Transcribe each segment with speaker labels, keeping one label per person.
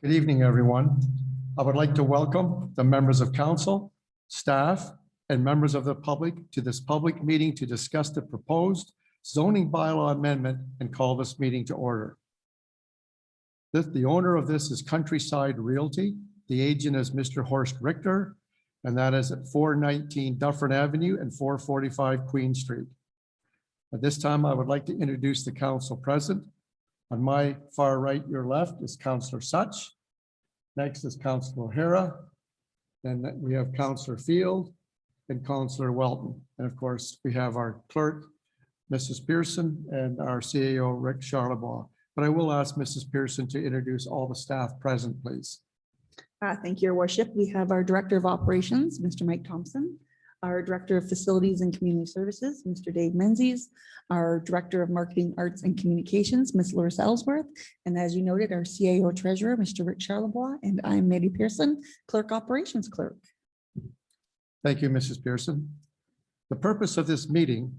Speaker 1: Good evening, everyone. I would like to welcome the members of council, staff, and members of the public to this public meeting to discuss the proposed zoning bylaw amendment and call this meeting to order. The owner of this is Countryside Realty. The agent is Mr. Horst Richter, and that is at 419 Dufferin Avenue and 445 Queen Street. At this time, I would like to introduce the council present. On my far right, your left, is Councillor Such. Next is Councillor O'Hara. Then we have Councillor Field and Councillor Welton. And of course, we have our clerk, Mrs. Pearson, and our CAO, Rick Charlebois. But I will ask Mrs. Pearson to introduce all the staff present, please.
Speaker 2: Thank you, Your Worship. We have our Director of Operations, Mr. Mike Thompson, our Director of Facilities and Community Services, Mr. Dave Menzies, our Director of Marketing, Arts and Communications, Ms. Larissa Ellsworth, and as you noted, our CAO Treasurer, Mr. Rick Charlebois, and I'm Maddie Pearson, Clerk Operations Clerk.
Speaker 1: Thank you, Mrs. Pearson. The purpose of this meeting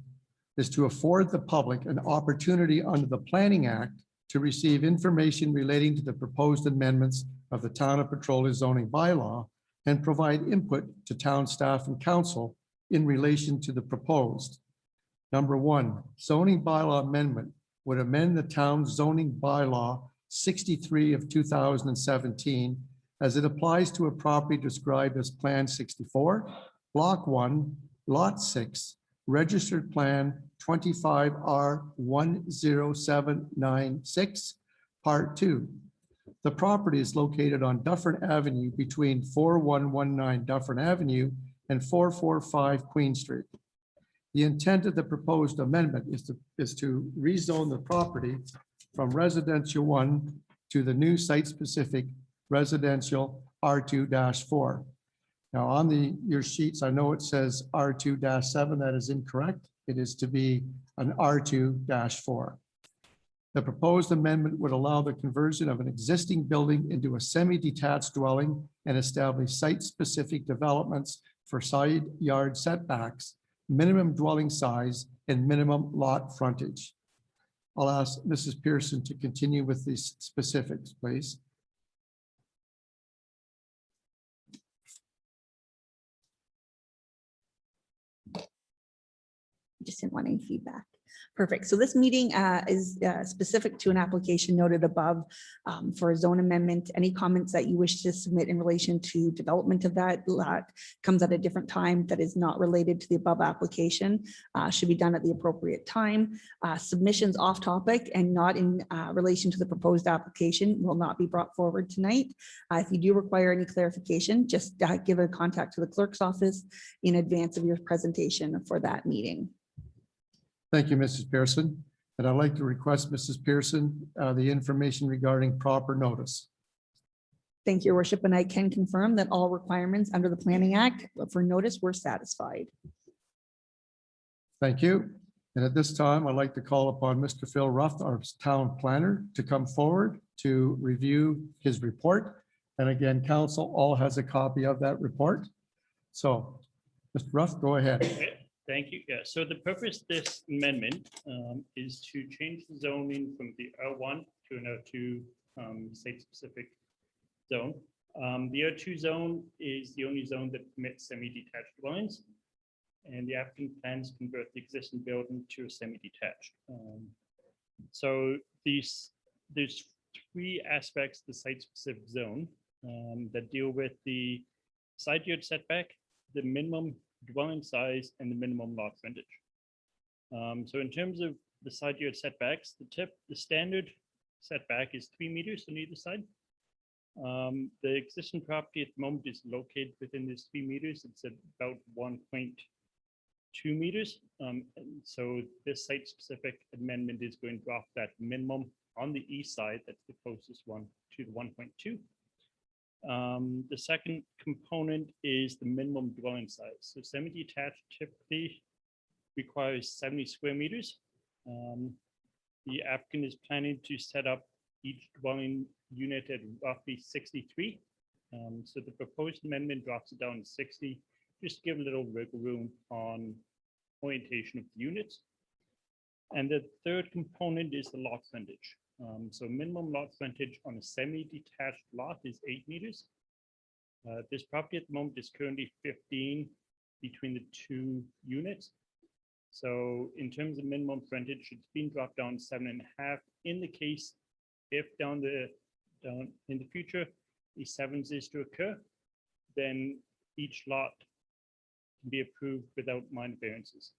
Speaker 1: is to afford the public an opportunity under the Planning Act to receive information relating to the proposed amendments of the Town of Petrolia zoning bylaw and provide input to town staff and council in relation to the proposed. Number one, zoning bylaw amendment would amend the town zoning bylaw 63 of 2017 as it applies to a property described as Plan 64, Block 1, Lot 6, Registered Plan 25R10796, Part 2. The property is located on Dufferin Avenue between 4119 Dufferin Avenue and 445 Queen Street. The intent of the proposed amendment is to rezone the property from residential 1 to the new site-specific residential R2-4. Now on your sheets, I know it says R2-7. That is incorrect. It is to be an R2-4. The proposed amendment would allow the conversion of an existing building into a semi-detached dwelling and establish site-specific developments for side yard setbacks, minimum dwelling size, and minimum lot frontage. I'll ask Mrs. Pearson to continue with these specifics, please.
Speaker 2: Just didn't want any feedback. Perfect. So this meeting is specific to an application noted above for a zone amendment. Any comments that you wish to submit in relation to development of that lot comes at a different time that is not related to the above application should be done at the appropriate time. Submissions off topic and not in relation to the proposed application will not be brought forward tonight. If you do require any clarification, just give a contact to the clerk's office in advance of your presentation for that meeting.
Speaker 1: Thank you, Mrs. Pearson. And I'd like to request Mrs. Pearson the information regarding proper notice.
Speaker 2: Thank you, Your Worship, and I can confirm that all requirements under the Planning Act for notice were satisfied.
Speaker 1: Thank you. And at this time, I'd like to call upon Mr. Phil Ruff, our town planner, to come forward to review his report. And again, council all has a copy of that report. So, Mr. Ruff, go ahead.
Speaker 3: Thank you. Yeah, so the purpose of this amendment is to change the zoning from the R1 to an R2 site-specific zone. The R2 zone is the only zone that permits semi-detached dwellings, and the applicant plans to convert the existing building to a semi-detached. So there's three aspects of the site-specific zone that deal with the side yard setback, the minimum dwelling size, and the minimum lot frontage. So in terms of the side yard setbacks, the standard setback is 3 meters on either side. The existing property at the moment is located within this 3 meters. It's at about 1.2 meters. And so this site-specific amendment is going to drop that minimum on the east side, that's the closest one, to the 1.2. The second component is the minimum dwelling size. So semi-detached typically requires 70 square meters. The applicant is planning to set up each dwelling unit at roughly 63. So the proposed amendment drops it down to 60, just to give a little wiggle room on orientation of the units. And the third component is the lot frontage. So minimum lot frontage on a semi-detached lot is 8 meters. This property at the moment is currently 15 between the two units. So in terms of minimum frontage, it's been dropped down 7.5. In the case if down in the future a 7s is to occur, then each lot can be approved without minor variances.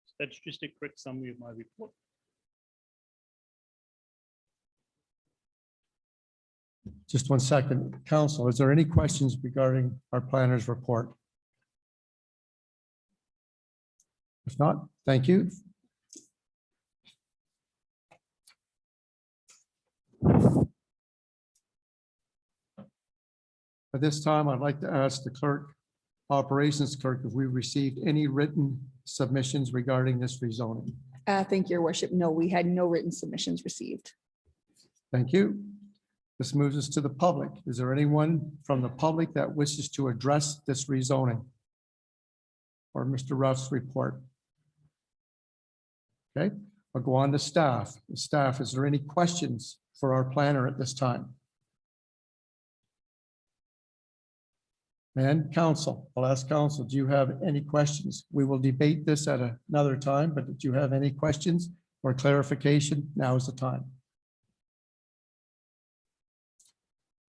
Speaker 3: So that's just a quick summary of my report.
Speaker 1: Just 1 second. Council, is there any questions regarding our planner's report? If not, thank you. At this time, I'd like to ask the clerk, operations clerk, if we received any written submissions regarding this rezoning.
Speaker 2: Thank you, Your Worship. No, we had no written submissions received.
Speaker 1: Thank you. This moves us to the public. Is there anyone from the public that wishes to address this rezoning? Or Mr. Ruff's report? Okay, I'll go on to staff. Staff, is there any questions for our planner at this time? And council, I'll ask council, do you have any questions? We will debate this at another time, but do you have any questions or clarification? Now is the time.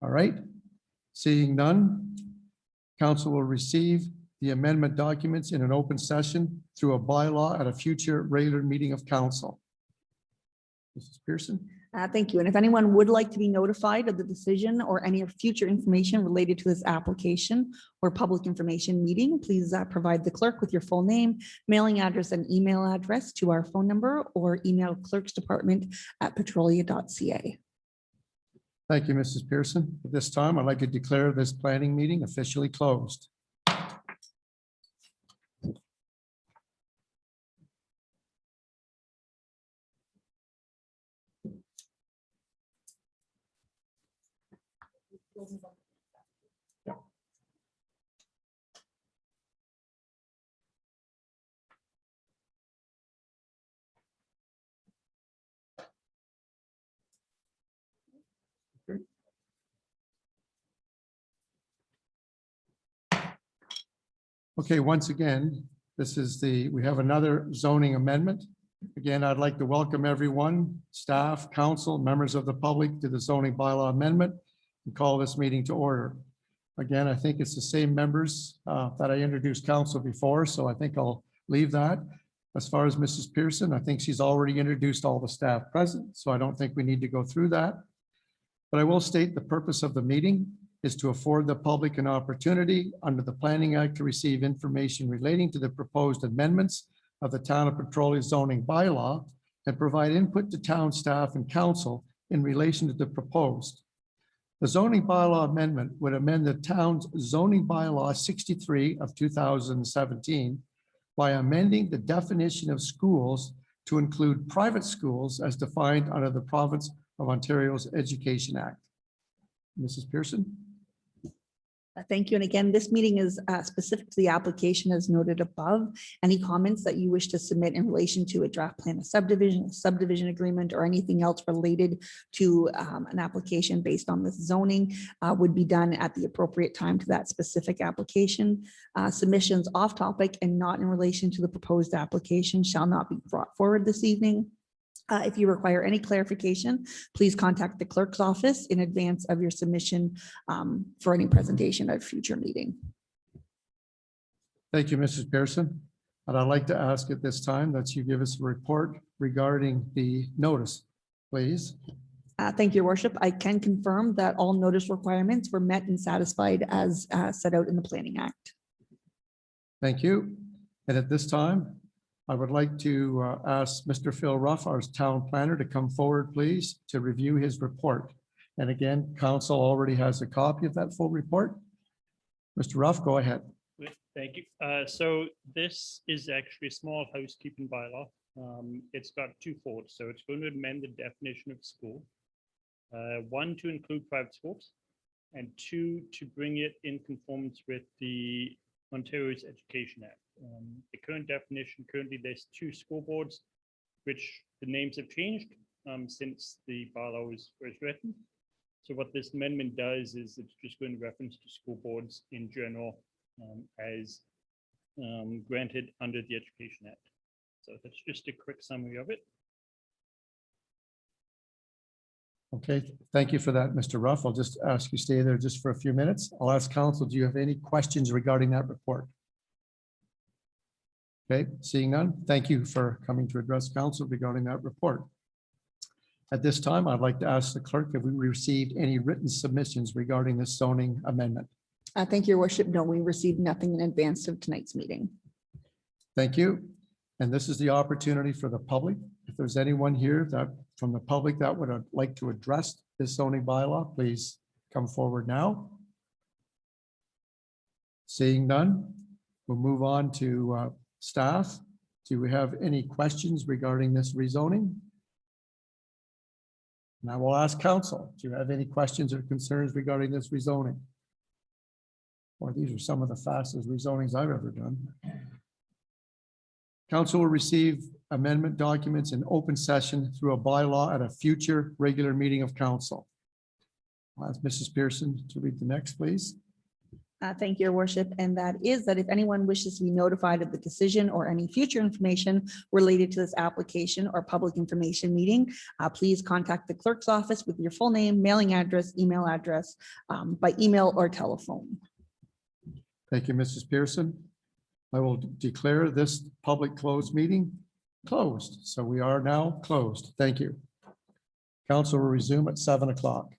Speaker 1: All right, seeing none, council will receive the amendment documents in an open session through a bylaw at a future regular meeting of council. Mrs. Pearson?
Speaker 2: Thank you. And if anyone would like to be notified of the decision or any future information related to this application or public information meeting, please provide the clerk with your full name, mailing address, and email address to our phone number or email clerksdepartment@petrolia.ca.
Speaker 1: Thank you, Mrs. Pearson. At this time, I'd like to declare this planning meeting officially closed. Yeah. Okay, once again, we have another zoning amendment. Again, I'd like to welcome everyone, staff, council, members of the public to the zoning bylaw amendment and call this meeting to order. Again, I think it's the same members that I introduced council before, so I think I'll leave that. As far as Mrs. Pearson, I think she's already introduced all the staff present, so I don't think we need to go through that. But I will state the purpose of the meeting is to afford the public an opportunity under the Planning Act to receive information relating to the proposed amendments of the Town of Petrolia zoning bylaw and provide input to town staff and council in relation to the proposed. The zoning bylaw amendment would amend the town's zoning bylaw 63 of 2017 by amending the definition of schools to include private schools as defined under the Province of Ontario's Education Act. Mrs. Pearson?
Speaker 2: Thank you. And again, this meeting is specific to the application as noted above. Any comments that you wish to submit in relation to a draft plan of subdivision agreement, or anything else related to an application based on this zoning would be done at the appropriate time to that specific application. Submissions off topic and not in relation to the proposed application shall not be brought forward this evening. If you require any clarification, please contact the clerk's office in advance of your submission for any presentation at a future meeting.
Speaker 1: Thank you, Mrs. Pearson. And I'd like to ask at this time that you give us a report regarding the notice, please.
Speaker 2: Thank you, Your Worship. I can confirm that all notice requirements were met and satisfied as set out in the Planning Act.
Speaker 1: Thank you. And at this time, I would like to ask Mr. Phil Ruff, our town planner, to come forward, please, to review his report. And again, council already has a copy of that full report. Mr. Ruff, go ahead.
Speaker 3: Thank you. So this is actually a small housekeeping bylaw. It's got two folds. So it's going to amend the definition of school. One, to include private schools, and two, to bring it in conformance with the Ontario's Education Act. The current definition, currently there's two school boards, which the names have changed. since the bylaw was first written. So what this amendment does is it's just going to reference to school boards in general as granted under the Education Act. So that's just a quick summary of it.
Speaker 1: Okay, thank you for that, Mr. Ruff. I'll just ask you stay there just for a few minutes. I'll ask council, do you have any questions regarding that report? Okay, seeing none, thank you for coming to address council regarding that report. At this time, I'd like to ask the clerk if we received any written submissions regarding this zoning amendment.
Speaker 2: Thank you, Your Worship. No, we received nothing in advance of tonight's meeting.
Speaker 1: Thank you. And this is the opportunity for the public. If there's anyone here that from the public that would like to address this zoning bylaw, please come forward now. Seeing none, we'll move on to staff. Do we have any questions regarding this rezoning? And I will ask council, do you have any questions or concerns regarding this rezoning? Well, these are some of the fastest rezonings I've ever done. Council will receive amendment documents in open session through a bylaw at a future regular meeting of council. I'll ask Mrs. Pearson to read the next, please.
Speaker 2: Thank you, Your Worship. And that is that if anyone wishes to be notified of the decision or any future information related to this application or public information meeting, please contact the clerk's office with your full name, mailing address, email address, by email or telephone.
Speaker 1: Thank you, Mrs. Pearson. I will declare this public closed meeting closed. So we are now closed. Thank you. Council will resume at 7 o'clock.